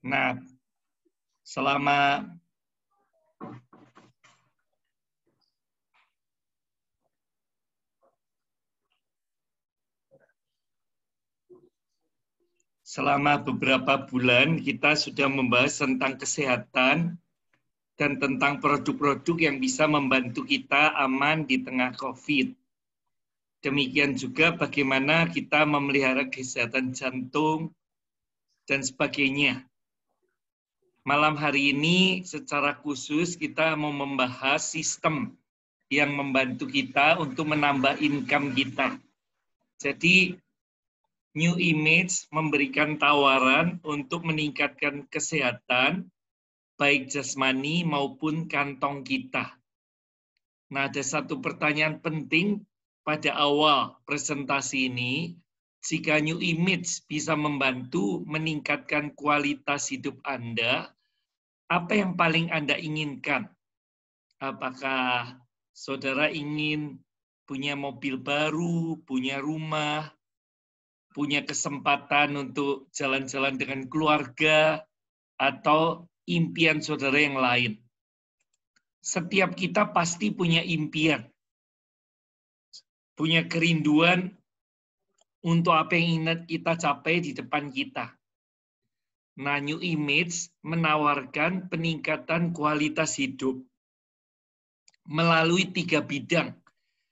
Nah, selama beberapa bulan kita sudah membahas tentang kesehatan dan tentang produk-produk yang bisa membantu kita aman di tengah COVID. Demikian juga bagaimana kita memelihara kesehatan jantung dan sebagainya. Malam hari ini secara khusus kita mau membahas sistem yang membantu kita untuk menambah income kita. Jadi New Image memberikan tawaran untuk meningkatkan kesehatan, baik jasmani maupun kantong kita. Nah, ada satu pertanyaan penting pada awal presentasi ini. Jika New Image bisa membantu meningkatkan kualitas hidup Anda, apa yang paling Anda inginkan? Apakah saudara ingin punya mobil baru, punya rumah, punya kesempatan untuk jalan-jalan dengan keluarga, atau impian saudara yang lain? Setiap kita pasti punya impian, punya kerinduan untuk apa yang ingin kita capai di depan kita. Nah, New Image menawarkan peningkatan kualitas hidup melalui 3 bidang.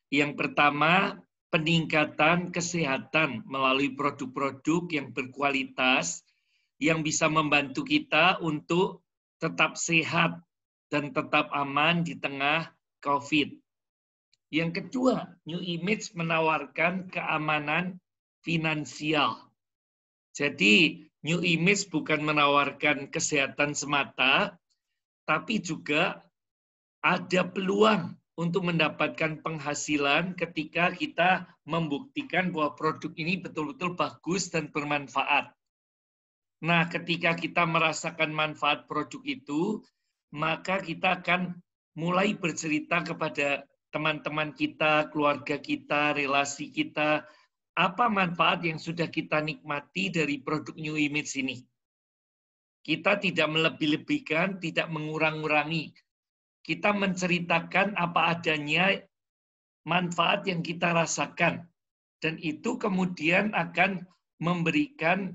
Yang pertama, peningkatan kesehatan melalui produk-produk yang berkualitas yang bisa membantu kita untuk tetap sehat dan tetap aman di tengah COVID. Yang kedua, New Image menawarkan keamanan finansial. Jadi, New Image bukan menawarkan kesehatan semata, tapi juga ada peluang untuk mendapatkan penghasilan ketika kita membuktikan bahwa produk ini betul-betul bagus dan bermanfaat. Nah, ketika kita merasakan manfaat produk itu, maka kita akan mulai bercerita kepada teman-teman kita, keluarga kita, relasi kita, apa manfaat yang sudah kita nikmati dari produk New Image ini. Kita tidak melebih-lebihkan, tidak mengurang-urangi. Kita menceritakan apa adanya manfaat yang kita rasakan. Dan itu kemudian akan memberikan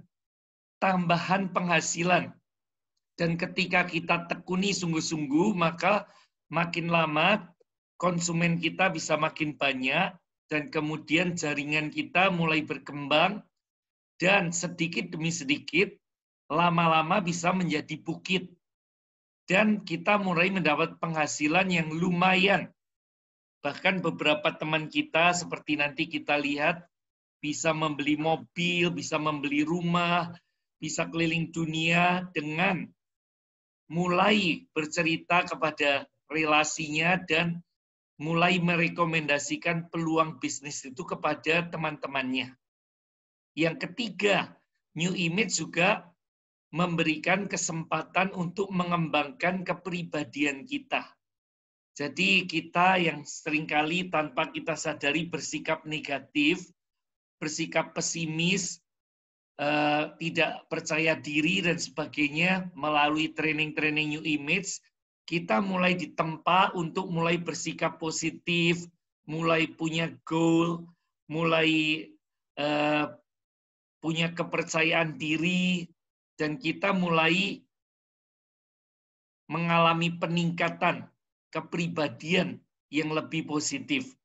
tambahan penghasilan. Dan ketika kita tekuni sungguh-sungguh, maka makin lama konsumen kita bisa makin banyak, dan kemudian jaringan kita mulai berkembang, dan sedikit demi sedikit, lama-lama bisa menjadi bukit. Dan kita mulai mendapat penghasilan yang lumayan. Bahkan beberapa teman kita, seperti nanti kita lihat, bisa membeli mobil, bisa membeli rumah, bisa keliling dunia dengan mulai bercerita kepada relasinya dan mulai merekomendasikan peluang bisnis itu kepada teman-temannya. Yang ketiga, New Image juga memberikan kesempatan untuk mengembangkan kepribadian kita. Jadi kita yang seringkali tanpa kita sadari bersikap negatif, bersikap pesimis, tidak percaya diri dan sebagainya, melalui training-training New Image, kita mulai ditempa untuk mulai bersikap positif, mulai punya goal, mulai punya kepercayaan diri, dan kita mulai mengalami peningkatan kepribadian yang lebih positif.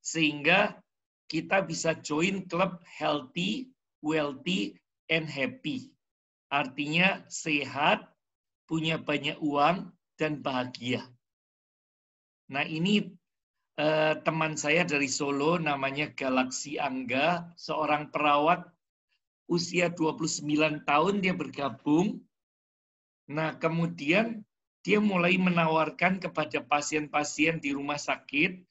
Sehingga kita bisa join klub healthy, wealthy, and happy. Artinya sehat, punya banyak uang, dan bahagia. Nah, ini teman saya dari Solo, namanya Galaxy Angga, seorang perawat usia 29 tahun dia bergabung. Nah, kemudian dia mulai menawarkan kepada pasien-pasien di rumah sakit,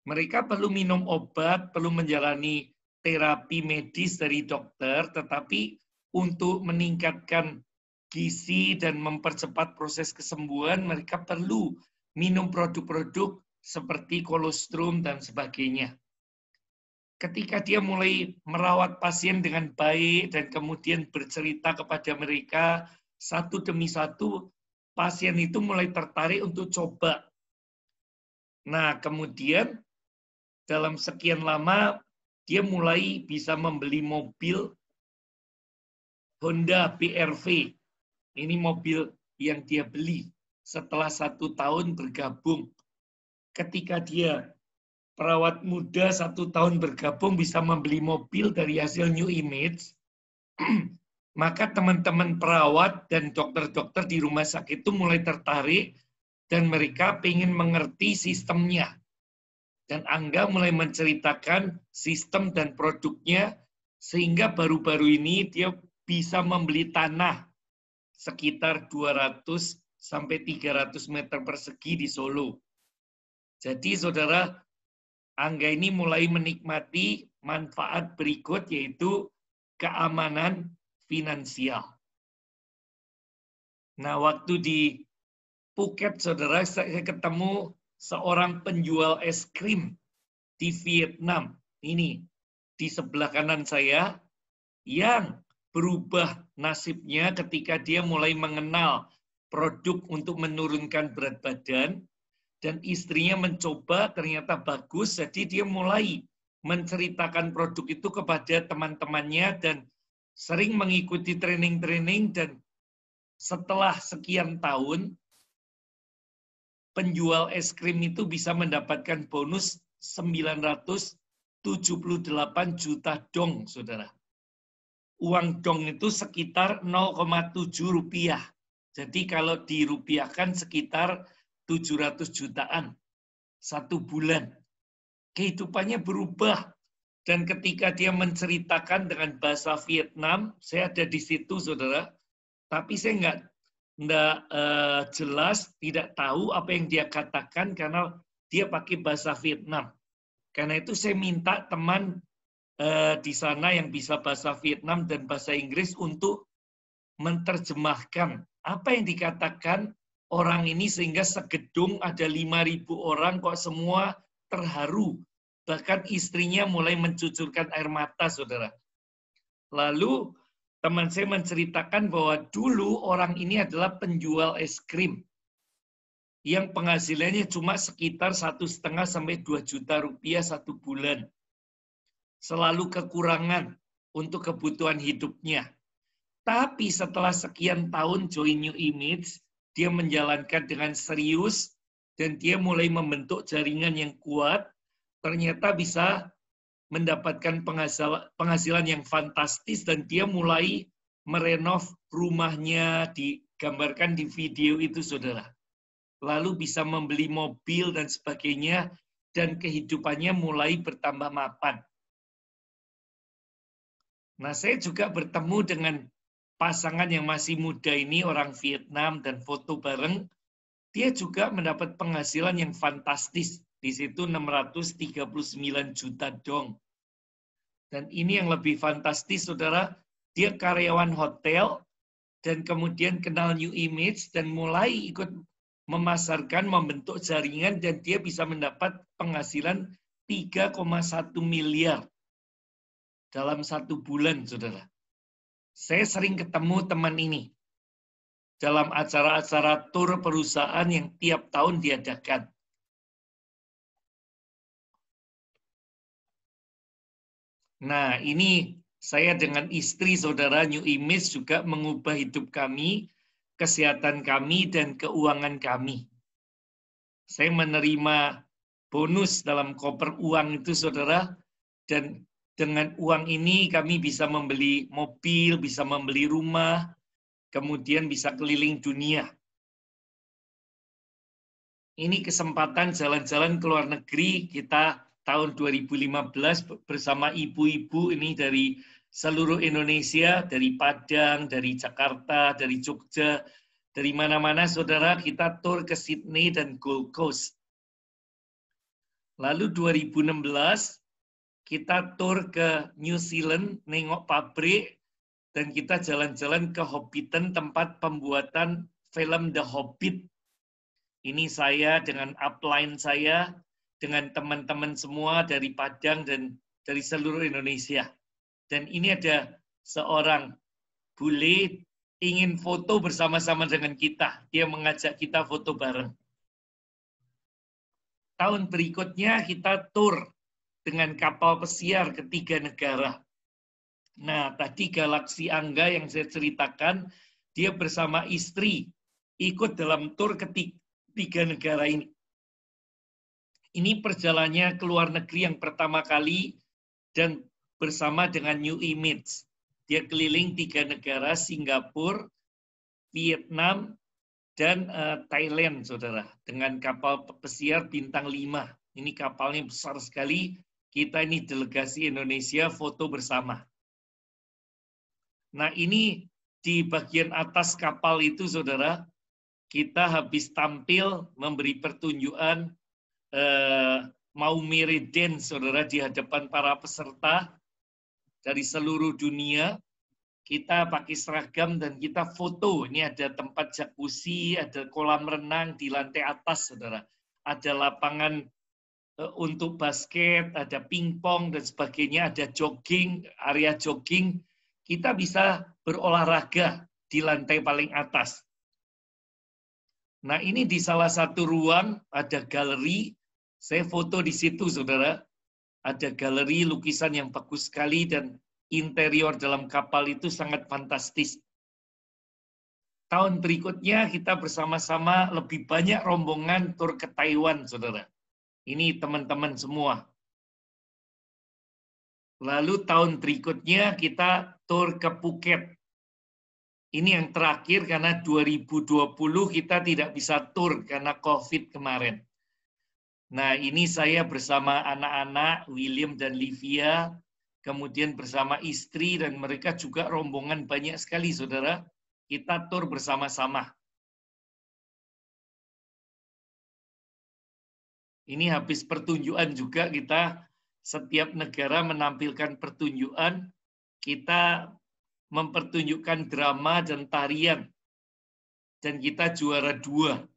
mereka perlu minum obat, perlu menjalani terapi medis dari dokter, tetapi untuk meningkatkan gizi dan mempercepat proses kesembuhan, mereka perlu minum produk-produk seperti kolostrum dan sebagainya. Ketika dia mulai merawat pasien dengan baik dan kemudian bercerita kepada mereka satu demi satu pasien itu mulai tertarik untuk coba. Nah, kemudian dalam sekian lama dia mulai bisa membeli mobil Honda BR-V. Ini mobil yang dia beli setelah 1 tahun bergabung. Ketika dia perawat muda 1 tahun bergabung bisa membeli mobil dari hasil New Image, maka teman-teman perawat dan dokter-dokter di rumah sakit itu mulai tertarik dan mereka ingin mengerti sistemnya. Dan Angga mulai menceritakan sistem dan produknya sehingga baru-baru ini dia bisa membeli tanah sekitar 200 sampai 300 meter persegi di Solo. Jadi saudara, Angga ini mulai menikmati manfaat berikut yaitu keamanan finansial. Nah, waktu di Phuket, saudara, saya ketemu seorang penjual es krim di Vietnam. Ini di sebelah kanan saya yang berubah nasibnya ketika dia mulai mengenal produk untuk menurunkan berat badan dan istrinya mencoba ternyata bagus, jadi dia mulai menceritakan produk itu kepada teman-temannya dan sering mengikuti training-training dan setelah sekian tahun penjual es krim itu bisa mendapatkan bonus 978 juta dong, saudara. Uang dong itu sekitar 0,7 rupiah. Jadi kalau dirupiahkan sekitar 700 jutaan 1 bulan. Kehidupannya berubah. Dan ketika dia menceritakan dengan bahasa Vietnam, saya ada di situ, saudara. Tapi saya nggak jelas, tidak tahu apa yang dia katakan karena dia pakai bahasa Vietnam. Karena itu saya minta teman di sana yang bisa bahasa Vietnam dan bahasa Inggris untuk menerjemahkan apa yang dikatakan orang ini sehingga segedung ada 5.000 orang kok semua terharu. Bahkan istrinya mulai mencucurkan air mata, saudara. Lalu teman saya menceritakan bahwa dulu orang ini adalah penjual es krim yang penghasilannya cuma sekitar 1,5 sampai 2 juta rupiah 1 bulan. Selalu kekurangan untuk kebutuhan hidupnya. Tapi setelah sekian tahun join New Image, dia menjalankan dengan serius dan dia mulai membentuk jaringan yang kuat, ternyata bisa mendapatkan penghasilan yang fantastis dan dia mulai merenov rumahnya, digambarkan di video itu, saudara. Lalu bisa membeli mobil dan sebagainya, dan kehidupannya mulai bertambah mapan. Nah, saya juga bertemu dengan pasangan yang masih muda ini, orang Vietnam, dan foto bareng. Dia juga mendapat penghasilan yang fantastis. Di situ 639 juta dong. Dan ini yang lebih fantastis, saudara. Dia karyawan hotel, dan kemudian kenal New Image, dan mulai ikut memasarkan, membentuk jaringan, dan dia bisa mendapat penghasilan 3,1 miliar dalam 1 bulan, saudara. Saya sering ketemu teman ini dalam acara-acara tur perusahaan yang tiap tahun diadakan. Nah, ini saya dengan istri saudara New Image juga mengubah hidup kami, kesehatan kami, dan keuangan kami. Saya menerima bonus dalam koper uang itu, saudara, dan dengan uang ini kami bisa membeli mobil, bisa membeli rumah, kemudian bisa keliling dunia. Ini kesempatan jalan-jalan ke luar negeri kita tahun 2015 bersama ibu-ibu ini dari seluruh Indonesia, dari Padang, dari Jakarta, dari Jogja, dari mana-mana, saudara, kita tur ke Sydney dan Gold Coast. Lalu 2016 kita tur ke New Zealand, nengok pabrik, dan kita jalan-jalan ke Hobbiton, tempat pembuatan film The Hobbit. Ini saya dengan upline saya, dengan teman-teman semua dari Padang dan dari seluruh Indonesia. Dan ini ada seorang bule ingin foto bersama-sama dengan kita. Dia mengajak kita foto bareng. Tahun berikutnya kita tur dengan kapal pesiar ke 3 negara. Nah, tadi Galaksi Angga yang saya ceritakan, dia bersama istri ikut dalam tur ke 3 negara ini. Ini perjalanannya ke luar negeri yang pertama kali dan bersama dengan New Image. Dia keliling 3 negara, Singapura, Vietnam, dan Thailand, saudara. Dengan kapal pesiar bintang 5. Ini kapalnya besar sekali. Kita ini delegasi Indonesia foto bersama. Nah, ini di bagian atas kapal itu, saudara, kita habis tampil memberi pertunjukan Maumere Dance, saudara, di hadapan para peserta dari seluruh dunia. Kita pakai seragam dan kita foto. Ini ada tempat jacuzzi, ada kolam renang di lantai atas, saudara. Ada lapangan untuk basket, ada pingpong dan sebagainya, ada jogging, area jogging. Kita bisa berolahraga di lantai paling atas. Nah, ini di salah satu ruang ada galeri. Saya foto di situ, saudara. Ada galeri lukisan yang bagus sekali dan interior dalam kapal itu sangat fantastis. Tahun berikutnya kita bersama-sama lebih banyak rombongan tur ke Taiwan, saudara. Ini teman-teman semua. Lalu tahun berikutnya kita tur ke Phuket. Ini yang terakhir karena 2020 kita tidak bisa tur karena COVID kemarin. Nah, ini saya bersama anak-anak, William dan Livia, kemudian bersama istri, dan mereka juga rombongan banyak sekali, saudara. Kita tur bersama-sama. Ini habis pertunjukan juga kita, setiap negara menampilkan pertunjukan, kita mempertunjukkan drama dan tarian. Dan kita juara 2.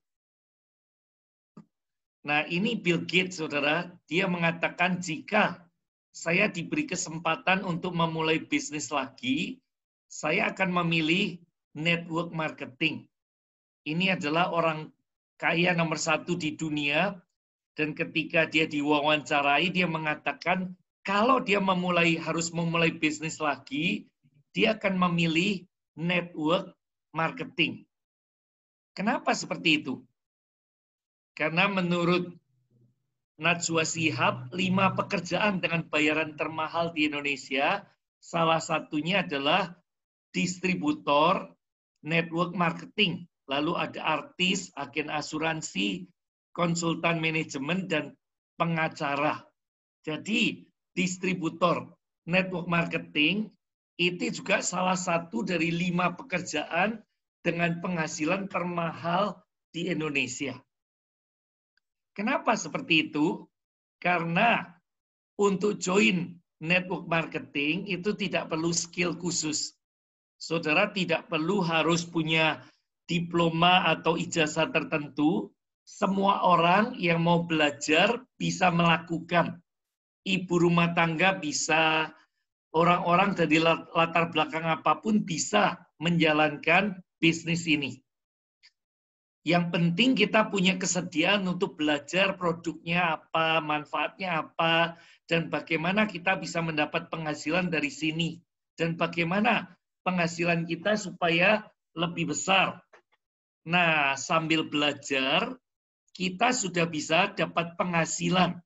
Nah, ini Bill Gates, saudara. Dia mengatakan jika saya diberi kesempatan untuk memulai bisnis lagi, saya akan memilih network marketing. Ini adalah orang kaya nomor 1 di dunia, dan ketika dia diwawancarai, dia mengatakan kalau dia harus memulai bisnis lagi, dia akan memilih network marketing. Kenapa seperti itu? Karena menurut Najwa Shihab, 5 pekerjaan dengan bayaran termahal di Indonesia, salah satunya adalah distributor, network marketing, lalu ada artis, agen asuransi, konsultan manajemen, dan pengacara. Jadi, distributor, network marketing, itu juga salah satu dari 5 pekerjaan dengan penghasilan termahal di Indonesia. Kenapa seperti itu? Karena untuk join network marketing itu tidak perlu skill khusus. Saudara tidak perlu harus punya diploma atau ijazah tertentu. Semua orang yang mau belajar bisa melakukan. Ibu rumah tangga bisa, orang-orang dari latar belakang apapun bisa menjalankan bisnis ini. Yang penting kita punya kesediaan untuk belajar produknya apa, manfaatnya apa, dan bagaimana kita bisa mendapat penghasilan dari sini. Dan bagaimana penghasilan kita supaya lebih besar. Nah, sambil belajar, kita sudah bisa dapat penghasilan.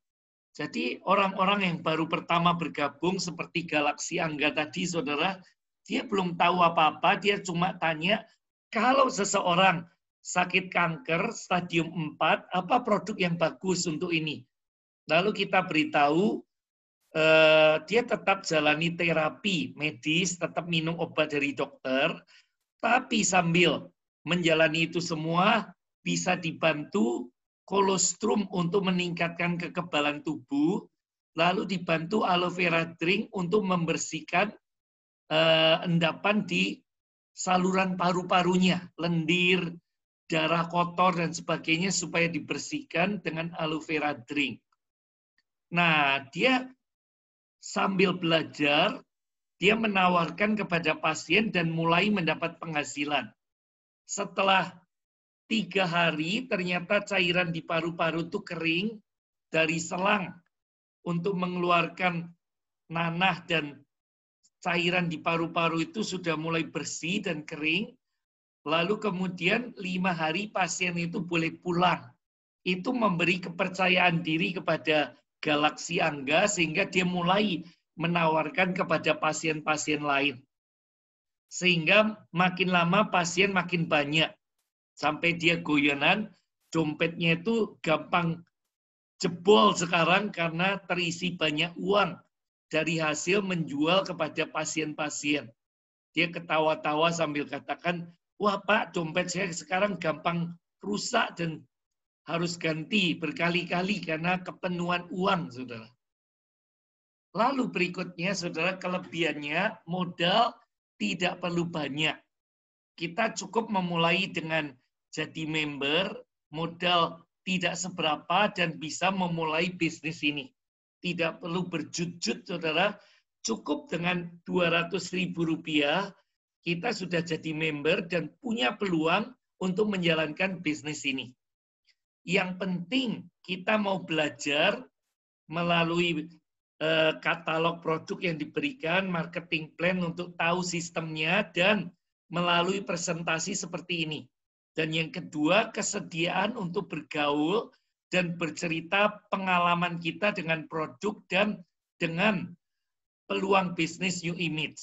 Jadi orang-orang yang baru pertama bergabung seperti Galaksi Angga tadi, saudara, dia belum tahu apa-apa, dia cuma tanya, kalau seseorang sakit kanker stadium 4, apa produk yang bagus untuk ini? Lalu kita beritahu, dia tetap jalani terapi medis, tetap minum obat dari dokter, tapi sambil menjalani itu semua, bisa dibantu kolostrum untuk meningkatkan kekebalan tubuh, lalu dibantu aloe vera drink untuk membersihkan endapan di saluran paru-parunya, lendir, darah kotor dan sebagainya supaya dibersihkan dengan aloe vera drink. Nah, dia sambil belajar, Dia menawarkan kepada pasien dan mulai mendapat penghasilan. Setelah 3 hari, ternyata cairan di paru-paru itu kering dari selang untuk mengeluarkan nanah dan cairan di paru-paru itu sudah mulai bersih dan kering. Lalu kemudian 5 hari pasien itu boleh pulang. Itu memberi kepercayaan diri kepada Galaxy Angga sehingga dia mulai menawarkan kepada pasien-pasien lain. Sehingga makin lama pasien makin banyak. Sampai dia goyonan, dompetnya itu gampang jebol sekarang karena terisi banyak uang dari hasil menjual kepada pasien-pasien. Dia ketawa-tawa sambil katakan, wah Pak, dompet saya sekarang gampang rusak dan harus ganti berkali-kali karena kepenuhan uang, saudara. Lalu berikutnya, saudara, kelebihannya modal tidak perlu banyak. Kita cukup memulai dengan jadi member, modal tidak seberapa dan bisa memulai bisnis ini. Tidak perlu berjut-jut, saudara. Cukup dengan Rp200.000, kita sudah jadi member dan punya peluang untuk menjalankan bisnis ini. Yang penting kita mau belajar melalui katalog produk yang diberikan, marketing plan untuk tahu sistemnya, dan melalui presentasi seperti ini. Dan yang kedua, kesediaan untuk bergaul dan bercerita pengalaman kita dengan produk dan dengan peluang bisnis New Image.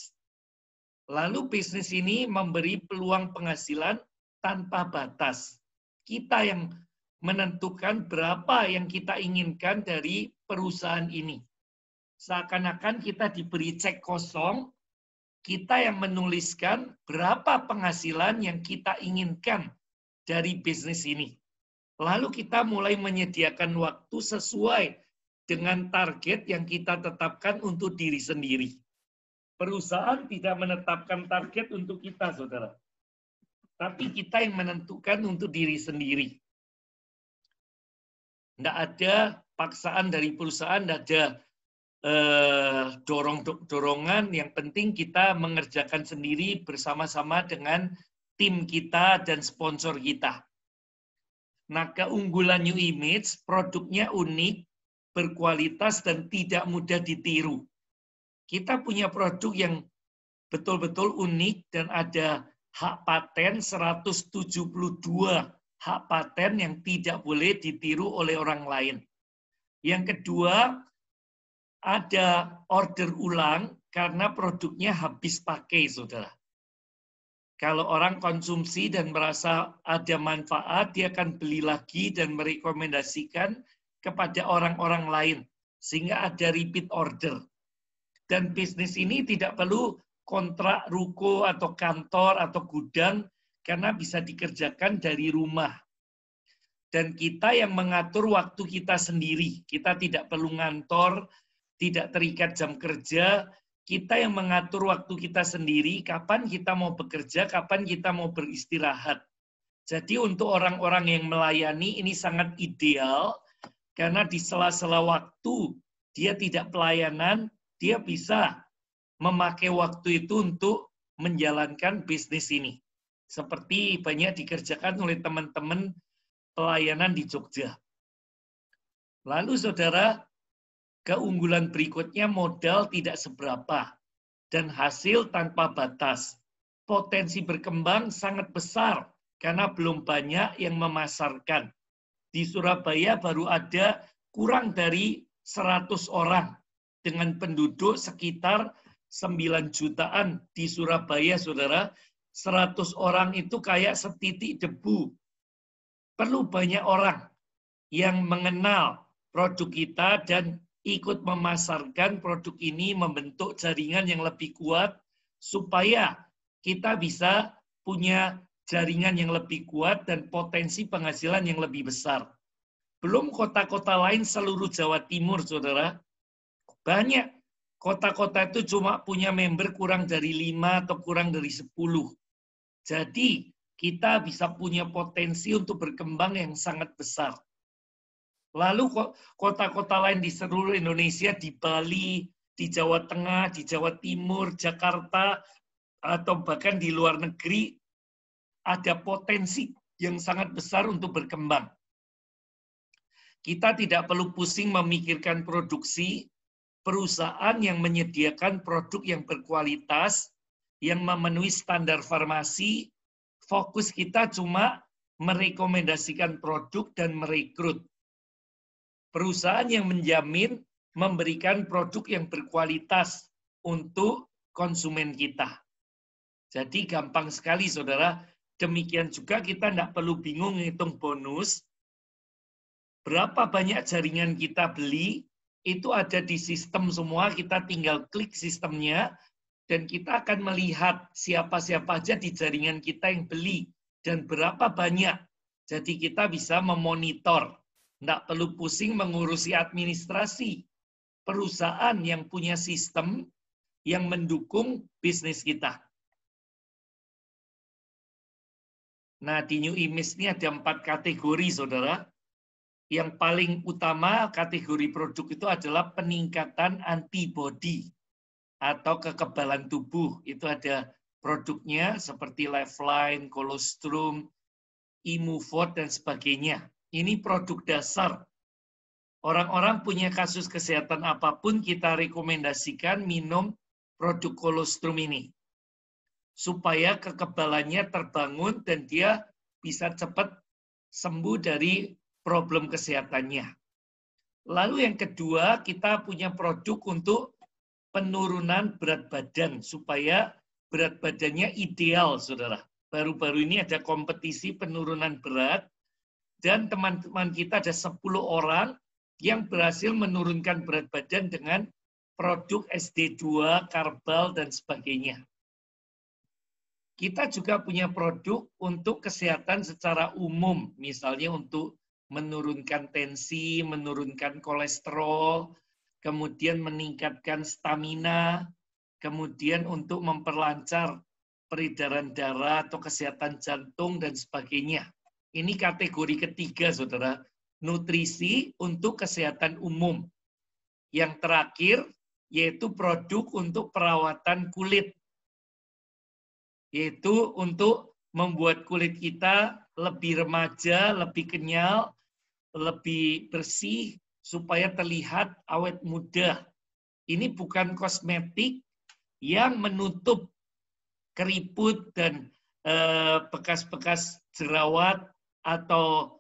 Lalu bisnis ini memberi peluang penghasilan tanpa batas. Kita yang menentukan berapa yang kita inginkan dari perusahaan ini. Seakan-akan kita diberi cek kosong, kita yang menuliskan berapa penghasilan yang kita inginkan dari bisnis ini. Lalu kita mulai menyediakan waktu sesuai dengan target yang kita tetapkan untuk diri sendiri. Perusahaan tidak menetapkan target untuk kita, saudara. Tapi kita yang menentukan untuk diri sendiri. Tidak ada paksaan dari perusahaan, tidak ada dorongan, yang penting kita mengerjakan sendiri bersama-sama dengan tim kita dan sponsor kita. Nah, keunggulan New Image, produknya unik, berkualitas, dan tidak mudah ditiru. Kita punya produk yang betul-betul unik dan ada hak paten 172 hak paten yang tidak boleh ditiru oleh orang lain. Yang kedua, ada order ulang karena produknya habis pakai, saudara. Kalau orang konsumsi dan merasa ada manfaat, dia akan beli lagi dan merekomendasikan kepada orang-orang lain. Sehingga ada repeat order. Dan bisnis ini tidak perlu kontrak ruko atau kantor atau gudang, karena bisa dikerjakan dari rumah. Dan kita yang mengatur waktu kita sendiri. Kita tidak perlu ngantor, tidak terikat jam kerja, kita yang mengatur waktu kita sendiri, kapan kita mau bekerja, kapan kita mau beristirahat. Jadi untuk orang-orang yang melayani ini sangat ideal, karena di sela-sela waktu dia tidak pelayanan, dia bisa memakai waktu itu untuk menjalankan bisnis ini. Seperti banyak dikerjakan oleh teman-teman pelayanan di Jogja. Lalu saudara, keunggulan berikutnya modal tidak seberapa dan hasil tanpa batas. Potensi berkembang sangat besar karena belum banyak yang memasarkan. Di Surabaya baru ada kurang dari 100 orang dengan penduduk sekitar 9 jutaan di Surabaya, saudara. 100 orang itu kayak setitik debu. Perlu banyak orang yang mengenal produk kita dan ikut memasarkan produk ini, membentuk jaringan yang lebih kuat supaya kita bisa punya jaringan yang lebih kuat dan potensi penghasilan yang lebih besar. Belum kota-kota lain seluruh Jawa Timur, saudara. Banyak kota-kota itu cuma punya member kurang dari 5 atau kurang dari 10. Jadi kita bisa punya potensi untuk berkembang yang sangat besar. Lalu kota-kota lain di seluruh Indonesia, di Bali, di Jawa Tengah, di Jawa Timur, Jakarta, atau bahkan di luar negeri, ada potensi yang sangat besar untuk berkembang. Kita tidak perlu pusing memikirkan produksi, perusahaan yang menyediakan produk yang berkualitas, yang memenuhi standar farmasi, fokus kita cuma merekomendasikan produk dan merekrut. Perusahaan yang menjamin memberikan produk yang berkualitas untuk konsumen kita. Jadi gampang sekali, saudara. Demikian juga kita tidak perlu bingung ngitung bonus. Berapa banyak jaringan kita beli, itu ada di sistem semua, kita tinggal klik sistemnya, dan kita akan melihat siapa-siapa aja di jaringan kita yang beli, dan berapa banyak. Jadi kita bisa memonitor. Tidak perlu pusing mengurusi administrasi. Perusahaan yang punya sistem yang mendukung bisnis kita. Nah, di New Image ini ada 4 kategori, saudara. Yang paling utama kategori produk itu adalah peningkatan antibodi atau kekebalan tubuh. Itu ada produknya seperti Lifeline, Colostrum, Imuvot, dan sebagainya. Ini produk dasar. Orang-orang punya kasus kesehatan apapun, kita rekomendasikan minum produk Colostrum ini. Supaya kekebalannya terbangun dan dia bisa cepat sembuh dari problem kesehatannya. Lalu yang kedua, kita punya produk untuk penurunan berat badan, supaya berat badannya ideal, saudara. Baru-baru ini ada kompetisi penurunan berat, dan teman-teman kita ada 10 orang yang berhasil menurunkan berat badan dengan produk SD2, Karbal, dan sebagainya. Kita juga punya produk untuk kesehatan secara umum, misalnya untuk menurunkan tensi, menurunkan kolesterol, kemudian meningkatkan stamina, kemudian untuk memperlancar peredaran darah atau kesehatan jantung, dan sebagainya. Ini kategori ketiga, saudara, nutrisi untuk kesehatan umum. Yang terakhir, yaitu produk untuk perawatan kulit. Yaitu untuk membuat kulit kita lebih remaja, lebih kenyal, lebih bersih, supaya terlihat awet muda. Ini bukan kosmetik yang menutup keriput dan bekas-bekas jerawat atau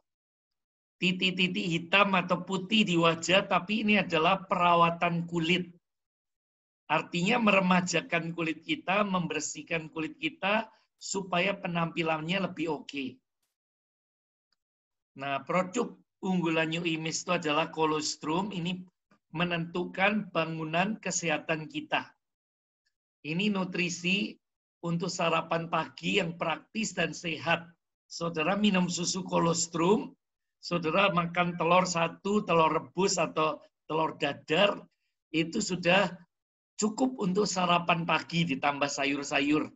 titik-titik hitam atau putih di wajah, tapi ini adalah perawatan kulit. Artinya meremajakan kulit kita, membersihkan kulit kita, supaya penampilannya lebih oke. Nah, produk unggulan New Image itu adalah Colostrum. Ini menentukan bangunan kesehatan kita. Ini nutrisi untuk sarapan pagi yang praktis dan sehat. Saudara minum susu Colostrum, saudara makan telur 1, telur rebus atau telur dadar, itu sudah cukup untuk sarapan pagi ditambah sayur-sayur.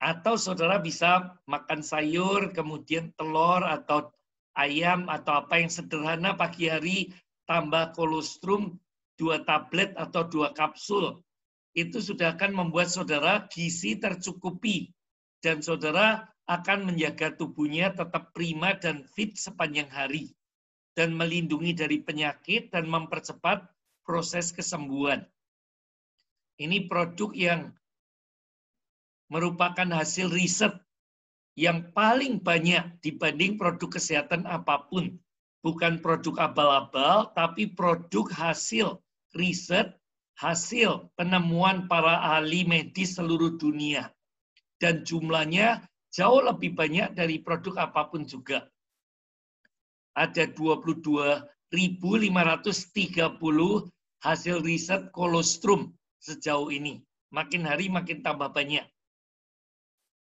Atau saudara bisa makan sayur, kemudian telur atau ayam atau apa yang sederhana pagi hari, tambah Colostrum 2 tablet atau 2 kapsul. Itu sudah akan membuat saudara gizi tercukupi. Dan saudara akan menjaga tubuhnya tetap prima dan fit sepanjang hari. Dan melindungi dari penyakit dan mempercepat proses kesembuhan. Ini produk yang merupakan hasil riset yang paling banyak dibanding produk kesehatan apapun. Bukan produk abal-abal, tapi produk hasil riset, hasil penemuan para ahli medis seluruh dunia. Dan jumlahnya jauh lebih banyak dari produk apapun juga. Ada 22.530 hasil riset Colostrum sejauh ini. Makin hari makin tambah banyak.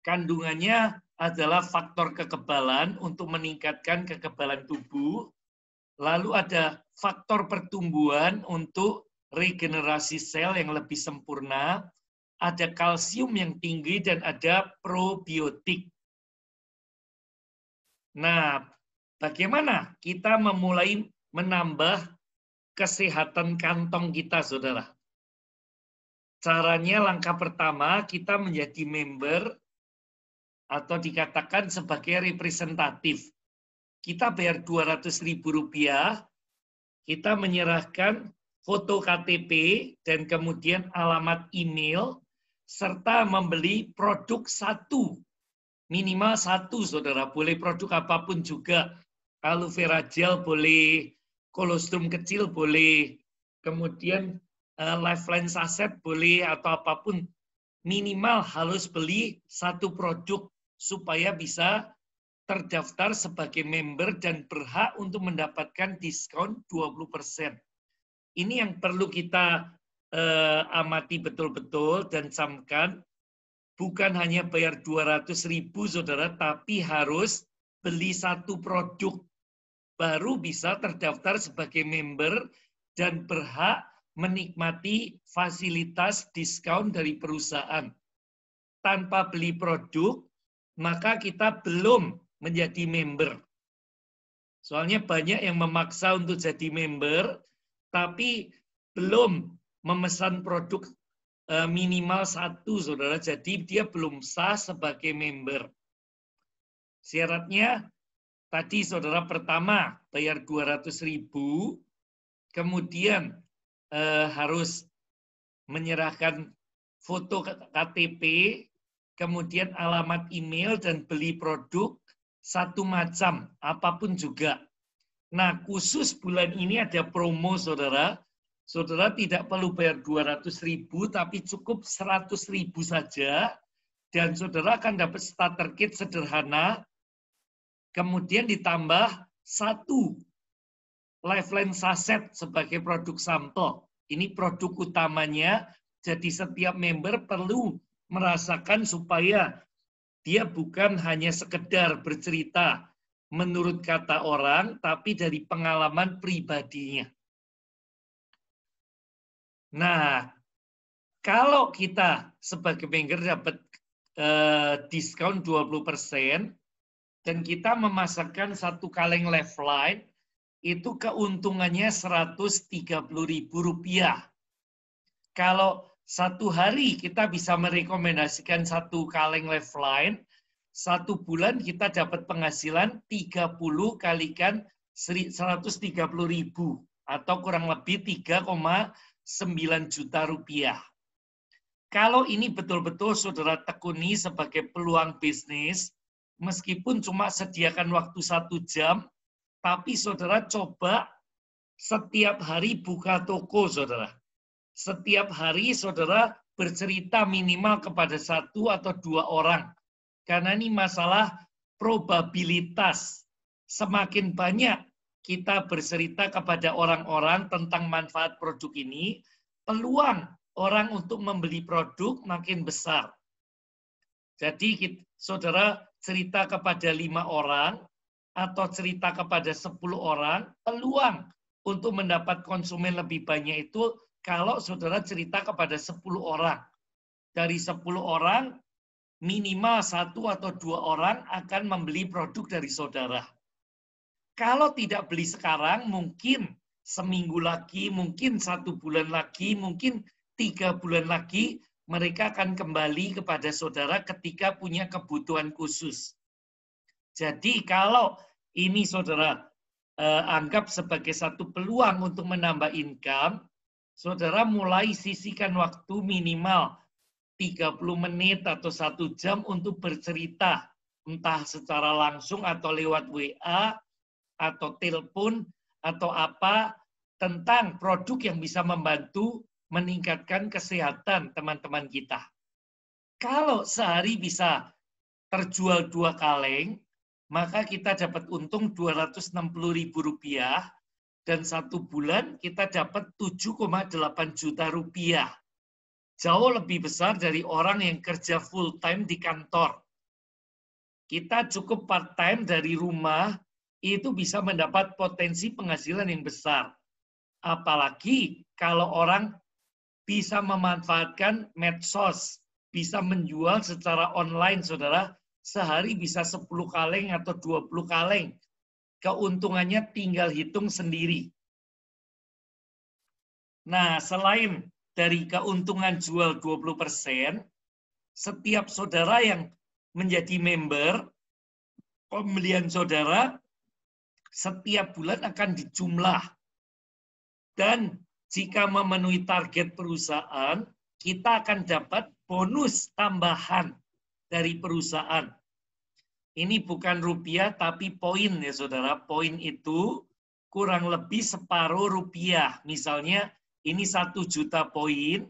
Kandungannya adalah faktor kekebalan untuk meningkatkan kekebalan tubuh. Lalu ada faktor pertumbuhan untuk regenerasi sel yang lebih sempurna. Ada kalsium yang tinggi dan ada probiotik. Nah, bagaimana kita memulai menambah kesehatan kantong kita, saudara. Caranya langkah pertama, kita menjadi member atau dikatakan sebagai representatif. Kita bayar Rp200.000, kita menyerahkan foto KTP dan kemudian alamat email, serta membeli produk satu, minimal satu, saudara. Boleh produk apapun juga. Aloe vera gel boleh, kolostrum kecil boleh, kemudian Lifeline saset boleh, atau apapun. Minimal harus beli satu produk supaya bisa terdaftar sebagai member dan berhak untuk mendapatkan diskon 20%. Ini yang perlu kita amati betul-betul dan camkan. Bukan hanya bayar 200.000, saudara, tapi harus beli satu produk. Baru bisa terdaftar sebagai member dan berhak menikmati fasilitas diskon dari perusahaan. Tanpa beli produk, maka kita belum menjadi member. Soalnya banyak yang memaksa untuk jadi member, tapi belum memesan produk minimal satu, saudara. Jadi dia belum sah sebagai member. Syaratnya, tadi saudara pertama bayar 200.000, kemudian harus menyerahkan foto KTP, kemudian alamat email dan beli produk satu macam, apapun juga. Nah, khusus bulan ini ada promo, saudara. Saudara tidak perlu bayar 200.000, tapi cukup 100.000 saja, dan saudara akan dapat starter kit sederhana, kemudian ditambah satu Lifeline saset sebagai produk sampel. Ini produk utamanya, jadi setiap member perlu merasakan supaya dia bukan hanya sekedar bercerita menurut kata orang, tapi dari pengalaman pribadinya. Nah, kalau kita sebagai member dapat diskon 20%, dan kita memasarkan satu kaleng Lifeline, itu keuntungannya Rp130.000. Kalau satu hari kita bisa merekomendasikan satu kaleng Lifeline, satu bulan kita dapat penghasilan 30 kalikan 130.000 atau kurang lebih 3,9 juta rupiah. Kalau ini betul-betul saudara tekuni sebagai peluang bisnis, meskipun cuma sediakan waktu 1 jam, tapi saudara coba setiap hari buka toko, saudara. Setiap hari saudara bercerita minimal kepada 1 atau 2 orang. Karena ini masalah probabilitas. Semakin banyak kita bercerita kepada orang-orang tentang manfaat produk ini, peluang orang untuk membeli produk makin besar. Jadi saudara cerita kepada 5 orang, atau cerita kepada 10 orang, peluang untuk mendapat konsumen lebih banyak itu kalau saudara cerita kepada 10 orang. Dari 10 orang, minimal 1 atau 2 orang akan membeli produk dari saudara. Kalau tidak beli sekarang, mungkin seminggu lagi, mungkin 1 bulan lagi, mungkin 3 bulan lagi, mereka akan kembali kepada saudara ketika punya kebutuhan khusus. Jadi kalau ini saudara anggap sebagai satu peluang untuk menambah income, saudara mulai sisihkan waktu minimal 30 menit atau 1 jam untuk bercerita, entah secara langsung atau lewat WA, atau telepon, atau apa, tentang produk yang bisa membantu meningkatkan kesehatan teman-teman kita. Kalau sehari bisa terjual 2 kaleng, maka kita dapat untung Rp260.000, dan 1 bulan kita dapat 7,8 juta rupiah. Jauh lebih besar dari orang yang kerja full time di kantor. Kita cukup part time dari rumah, itu bisa mendapat potensi penghasilan yang besar. Apalagi kalau orang bisa memanfaatkan medsos, bisa menjual secara online, saudara, sehari bisa 10 kaleng atau 20 kaleng. Keuntungannya tinggal hitung sendiri. Nah, selain dari keuntungan jual 20%, setiap saudara yang menjadi member, pembelian saudara setiap bulan akan dijumlah. Dan jika memenuhi target perusahaan, kita akan dapat bonus tambahan dari perusahaan. Ini bukan rupiah, tapi poin ya saudara. Poin itu kurang lebih separuh rupiah. Misalnya ini 1 juta poin,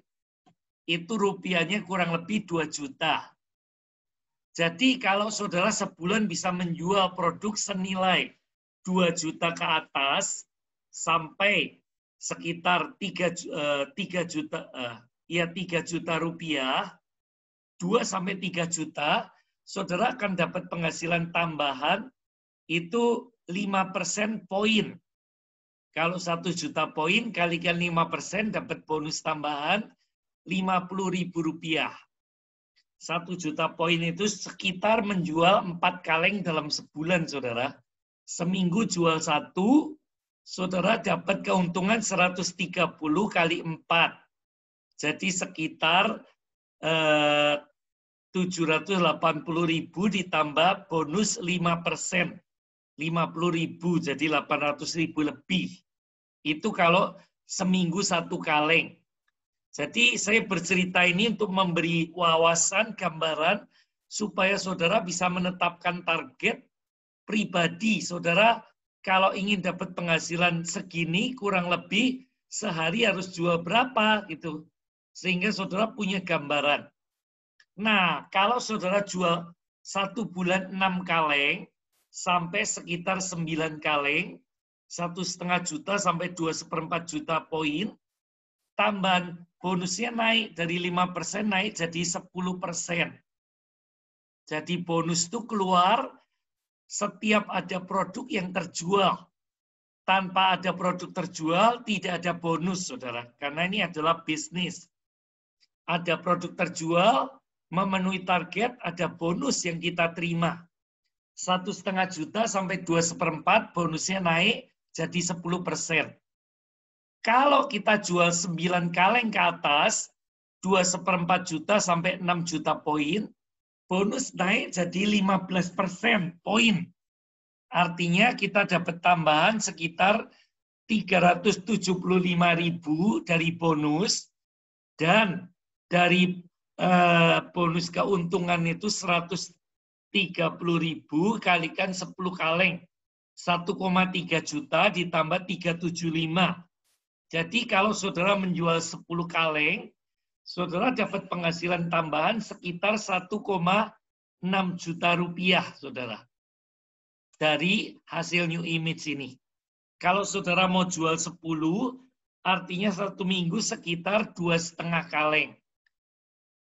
itu rupiahnya kurang lebih 2 juta. Jadi kalau saudara sebulan bisa menjual produk senilai 2 juta ke atas sampai sekitar 3 juta rupiah, 2 sampai 3 juta, saudara akan dapat penghasilan tambahan itu 5% poin. Kalau 1 juta poin kalikan 5% dapat bonus tambahan 50.000 rupiah. 1 juta poin itu sekitar menjual 4 kaleng dalam sebulan, saudara. Seminggu jual 1, saudara dapat keuntungan 130 kali 4. Jadi sekitar 780.000 ditambah bonus 5%. 50.000, jadi 800.000 lebih. Itu kalau seminggu 1 kaleng. Jadi saya bercerita ini untuk memberi wawasan, gambaran, supaya saudara bisa menetapkan target pribadi. Saudara kalau ingin dapat penghasilan segini, kurang lebih sehari harus jual berapa gitu. Sehingga saudara punya gambaran. Nah, kalau saudara jual 1 bulan 6 kaleng, sampai sekitar 9 kaleng, 1,5 juta sampai 2,4 juta poin, tambahan bonusnya naik dari 5% naik jadi 10%. Jadi bonus itu keluar setiap ada produk yang terjual. Tanpa ada produk terjual, tidak ada bonus, saudara. Karena ini adalah bisnis. Ada produk terjual, memenuhi target, ada bonus yang kita terima. 1,5 juta sampai 2,4 bonusnya naik jadi 10%. Kalau kita jual 9 kaleng ke atas, 2,4 juta sampai 6 juta poin, bonus naik jadi 15% poin. Artinya kita dapat tambahan sekitar 375.000 dari bonus, dan dari bonus keuntungan itu 130.000 kalikan 10 kaleng. 1,3 juta ditambah 375. Jadi kalau saudara menjual 10 kaleng, saudara dapat penghasilan tambahan sekitar 1,6 juta rupiah, saudara. Dari hasil New Image ini. Kalau saudara mau jual 10, artinya 1 minggu sekitar 2,5 kaleng.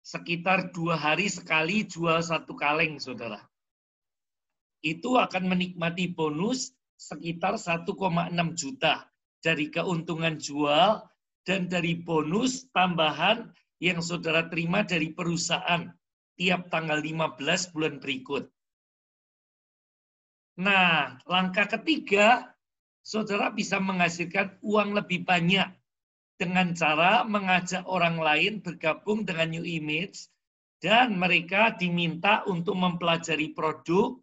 Sekitar 2 hari sekali jual 1 kaleng, saudara. Itu akan menikmati bonus sekitar 1,6 juta dari keuntungan jual dan dari bonus tambahan yang saudara terima dari perusahaan tiap tanggal 15 bulan berikut. Nah, langkah ketiga, saudara bisa menghasilkan uang lebih banyak dengan cara mengajak orang lain bergabung dengan New Image, dan mereka diminta untuk mempelajari produk,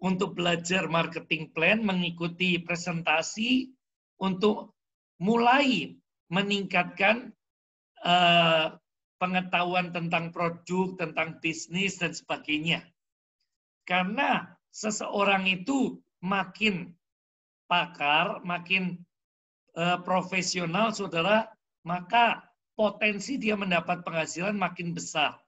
untuk belajar marketing plan, mengikuti presentasi, untuk mulai meningkatkan pengetahuan tentang produk, tentang bisnis, dan sebagainya. Karena seseorang itu makin pakar, makin profesional, saudara, maka potensi dia mendapat penghasilan makin besar.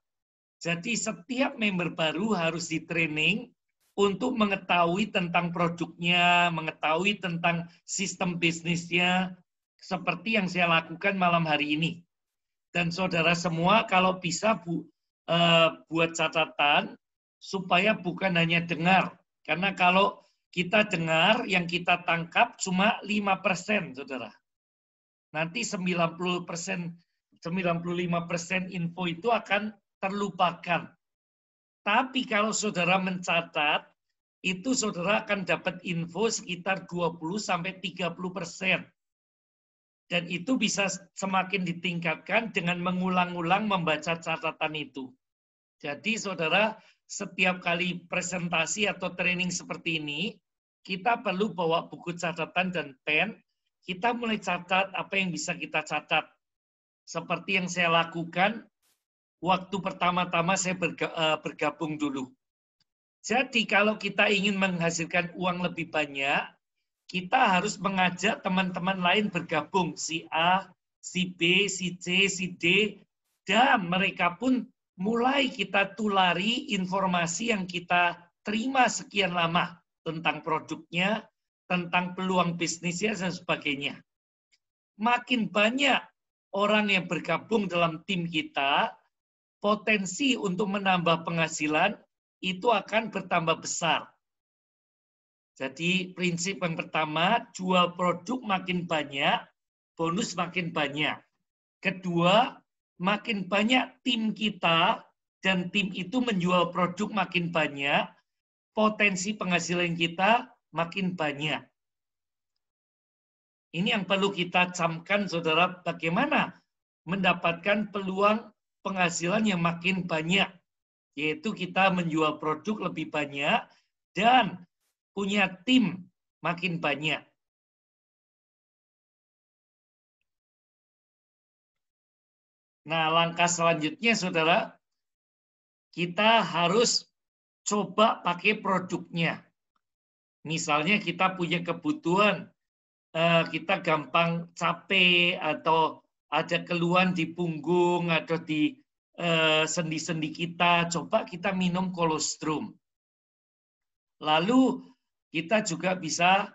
Jadi setiap member baru harus di-training untuk mengetahui tentang produknya, mengetahui tentang sistem bisnisnya, seperti yang saya lakukan malam hari ini. Dan saudara semua kalau bisa buat catatan, supaya bukan hanya dengar. Karena kalau kita dengar, yang kita tangkap cuma 5%, saudara. Nanti 95% info itu akan terlupakan. Tapi kalau saudara mencatat, itu saudara akan dapat info sekitar 20-30%. Dan itu bisa semakin ditingkatkan dengan mengulang-ulang membaca catatan itu. Jadi saudara, setiap kali presentasi atau training seperti ini, kita perlu bawa buku catatan dan pen, kita mulai catat apa yang bisa kita catat. Seperti yang saya lakukan waktu pertama-tama saya bergabung dulu. Jadi kalau kita ingin menghasilkan uang lebih banyak, kita harus mengajak teman-teman lain bergabung, si A, si B, si C, si D, dan mereka pun mulai kita tulari informasi yang kita terima sekian lama tentang produknya, tentang peluang bisnisnya, dan sebagainya. Makin banyak orang yang bergabung dalam tim kita, potensi untuk menambah penghasilan itu akan bertambah besar. Jadi prinsip yang pertama, jual produk makin banyak, bonus makin banyak. Kedua, makin banyak tim kita dan tim itu menjual produk makin banyak, potensi penghasilan kita makin banyak. Ini yang perlu kita camkan, saudara, bagaimana mendapatkan peluang penghasilan yang makin banyak, yaitu kita menjual produk lebih banyak dan punya tim makin banyak. Nah, langkah selanjutnya, saudara, kita harus coba pakai produknya. Misalnya kita punya kebutuhan, kita gampang capek atau ada keluhan di punggung atau di sendi-sendi kita, coba kita minum kolostrum. Lalu kita juga bisa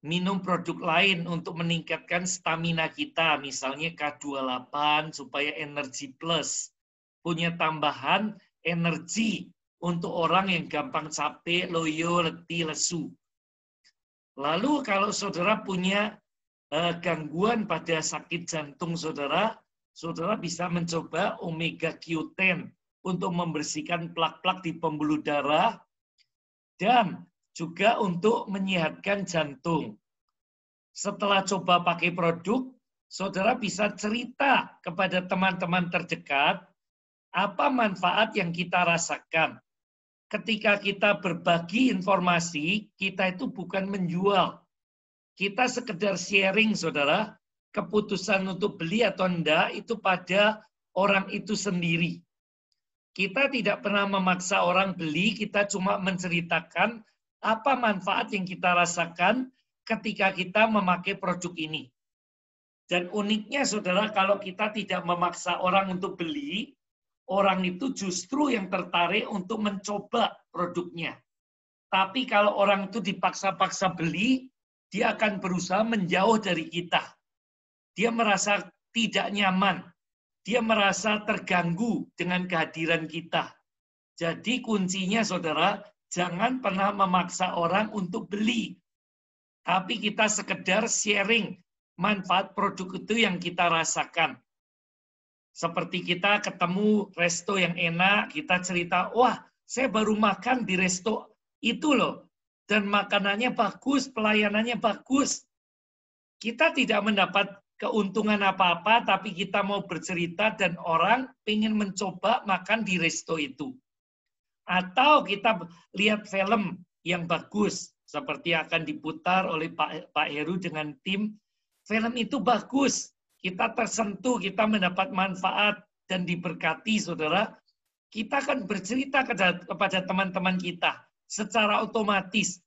minum produk lain untuk meningkatkan stamina kita, misalnya K28 supaya energi plus, punya tambahan energi untuk orang yang gampang capek, loyo, letih, lesu. Lalu kalau saudara punya gangguan pada sakit jantung saudara, saudara bisa mencoba omega Q10 untuk membersihkan plak-plak di pembuluh darah dan juga untuk menyehatkan jantung. Setelah coba pakai produk, saudara bisa cerita kepada teman-teman terdekat apa manfaat yang kita rasakan. Ketika kita berbagi informasi, kita itu bukan menjual. Kita sekedar sharing, saudara. Keputusan untuk beli atau enggak itu pada orang itu sendiri. Kita tidak pernah memaksa orang beli, kita cuma menceritakan apa manfaat yang kita rasakan ketika kita memakai produk ini. Dan uniknya, saudara, kalau kita tidak memaksa orang untuk beli, orang itu justru yang tertarik untuk mencoba produknya. Tapi kalau orang itu dipaksa-paksa beli, dia akan berusaha menjauh dari kita. Dia merasa tidak nyaman. Dia merasa terganggu dengan kehadiran kita. Jadi kuncinya, saudara, jangan pernah memaksa orang untuk beli. Tapi kita sekedar sharing manfaat produk itu yang kita rasakan. Seperti kita ketemu resto yang enak, kita cerita, wah, saya baru makan di resto itu loh. Dan makanannya bagus, pelayanannya bagus. Kita tidak mendapat keuntungan apa-apa, tapi kita mau bercerita dan orang ingin mencoba makan di resto itu. Atau kita lihat film yang bagus, seperti akan diputar oleh Pak Heru dengan tim. Film itu bagus, kita tersentuh, kita mendapat manfaat dan diberkati, saudara. Kita akan bercerita kepada teman-teman kita secara otomatis.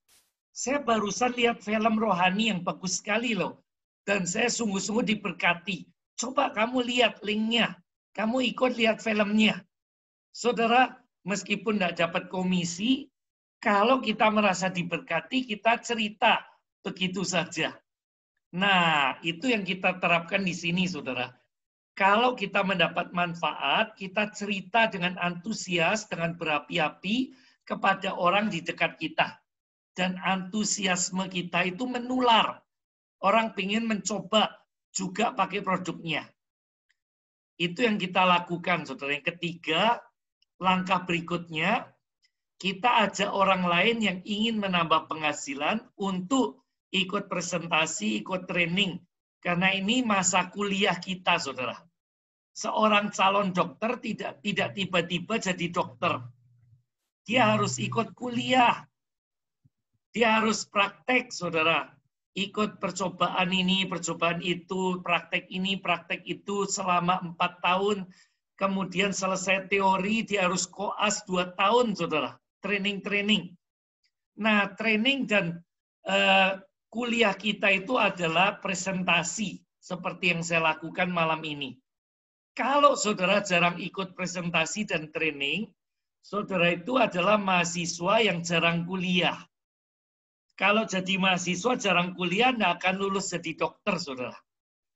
Saya barusan lihat film rohani yang bagus sekali loh. Dan saya sungguh-sungguh diberkati. Coba kamu lihat linknya. Kamu ikut lihat filmnya. Saudara, meskipun tidak dapat komisi, kalau kita merasa diberkati, kita cerita begitu saja. Nah, itu yang kita terapkan di sini, saudara. Kalau kita mendapat manfaat, kita cerita dengan antusias, dengan berapi-api kepada orang di dekat kita. Dan antusiasme kita itu menular. Orang ingin mencoba juga pakai produknya. Itu yang kita lakukan, saudara. Yang ketiga, langkah berikutnya, kita ajak orang lain yang ingin menambah penghasilan untuk ikut presentasi, ikut training Karena ini masa kuliah kita, saudara. Seorang calon dokter tidak tiba-tiba jadi dokter. Dia harus ikut kuliah. Dia harus praktek, saudara. Ikut percobaan ini, percobaan itu, praktek ini, praktek itu selama 4 tahun. Kemudian selesai teori, dia harus koas 2 tahun, saudara. Training. Nah, training dan kuliah kita itu adalah presentasi, seperti yang saya lakukan malam ini. Kalau saudara jarang ikut presentasi dan training, saudara itu adalah mahasiswa yang jarang kuliah. Kalau jadi mahasiswa jarang kuliah, nggak akan lulus jadi dokter, saudara.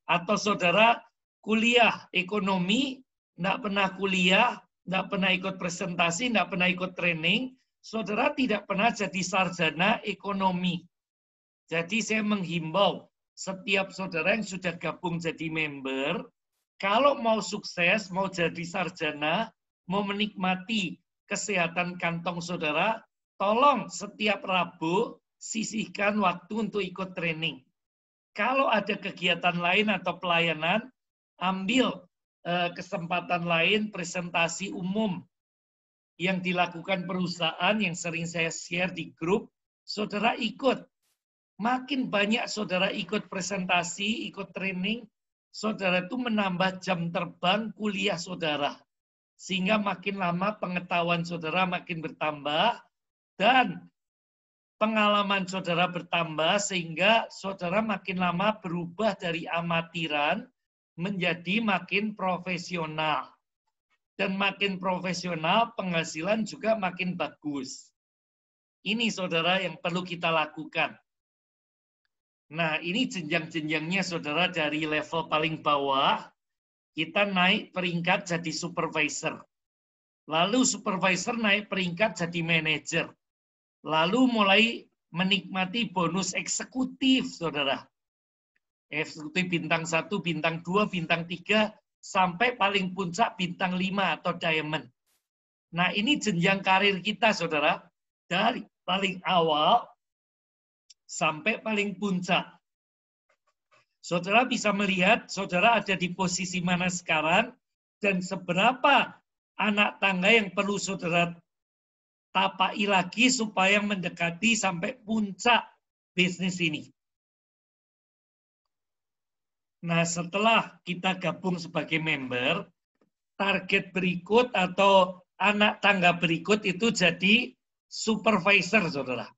Atau saudara kuliah ekonomi, nggak pernah kuliah, nggak pernah ikut presentasi, nggak pernah ikut training, saudara tidak pernah jadi sarjana ekonomi. Jadi saya menghimbau setiap saudara yang sudah gabung jadi member, kalau mau sukses, mau jadi sarjana, mau menikmati kesehatan kantong saudara, tolong setiap Rabu sisihkan waktu untuk ikut training. Kalau ada kegiatan lain atau pelayanan, ambil kesempatan lain, presentasi umum yang dilakukan perusahaan yang sering saya share di grup, saudara ikut. Makin banyak saudara ikut presentasi, ikut training, saudara itu menambah jam terbang kuliah saudara. Sehingga makin lama pengetahuan saudara makin bertambah, dan pengalaman saudara bertambah sehingga saudara makin lama berubah dari amatiran menjadi makin profesional. Dan makin profesional, penghasilan juga makin bagus. Ini saudara yang perlu kita lakukan. Nah, ini jenjang-jenjangnya saudara, dari level paling bawah, kita naik peringkat jadi supervisor. Lalu supervisor naik peringkat jadi manajer. Lalu mulai menikmati bonus eksekutif, saudara. Eksekutif bintang 1, bintang 2, bintang 3, sampai paling puncak bintang 5 atau diamond. Nah, ini jenjang karir kita, saudara. Dari paling awal sampai paling puncak. Saudara bisa melihat, saudara ada di posisi mana sekarang, dan seberapa anak tangga yang perlu saudara tapai lagi supaya mendekati sampai puncak bisnis ini. Nah, setelah kita gabung sebagai member, target berikut atau anak tangga berikut itu jadi supervisor, saudara.